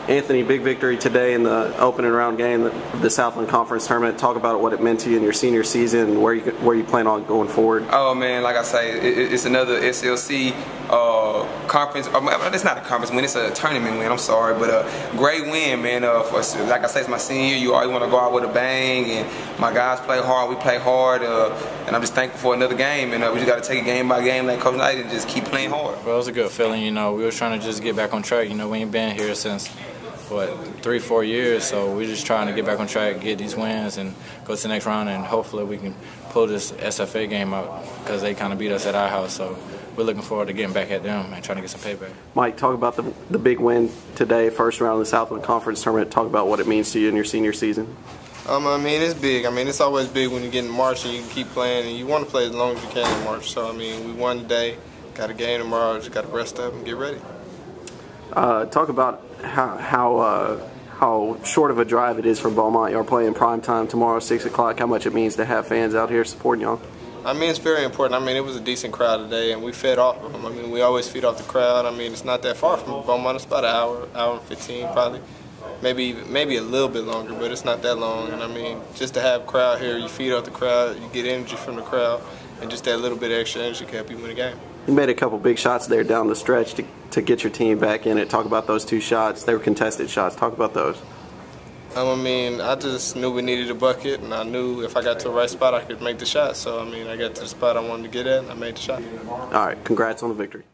Anthony, big victory today in the opening round game of the Southland Conference Tournament. Talk about what it meant to you in your senior season and where you plan on going forward. Oh man, like I say, it's another SLC conference. It's not a conference win; it's a tournament win. I'm sorry, but a great win, man. Like I say, it's my senior year. You always want to go out with a bang, and my guys play hard. We play hard, and I'm just thankful for another game. And we just got to take it game by game, like Coach Knight, and just keep playing hard. Well, it was a good feeling. We were trying to just get back on track. We ain't been here since, what, 3-4 years, so we're just trying to get back on track, get these wins, and go to the next round, and hopefully we can pull this SFA game out because they kind of beat us at our house. So we're looking forward to getting back at them and trying to get some payback. Mike, talk about the big win today, first round of the Southland Conference Tournament. Talk about what it means to you in your senior season. I mean, it's big. I mean, it's always big when you get in March and you can keep playing, and you want to play as long as you can in March. So, I mean, we won today, got a game tomorrow, just got to rest up and get ready. Talk about how short of a drive it is from Beaumont. You're playing prime time tomorrow, 6 o'clock. How much it means to have fans out here supporting y'all? I mean, it's very important. I mean, it was a decent crowd today, and we fed off of them. I mean, we always feed off the crowd. I mean, it's not that far from Beaumont. It's about an hour and 15 probably. Maybe a little bit longer, but it's not that long. And I mean, just to have crowd here, you feed off the crowd, you get energy from the crowd, and just that little bit of extra energy can help you win a game. You made a couple big shots there down the stretch to get your team back in it. Talk about those 2 shots. They were contested shots. Talk about those. I mean, I just knew we needed a bucket, and I knew if I got to the right spot, I could make the shot. So, I mean, I got to the spot I wanted to get at, and I made the shot. All right. Congrats on the victory.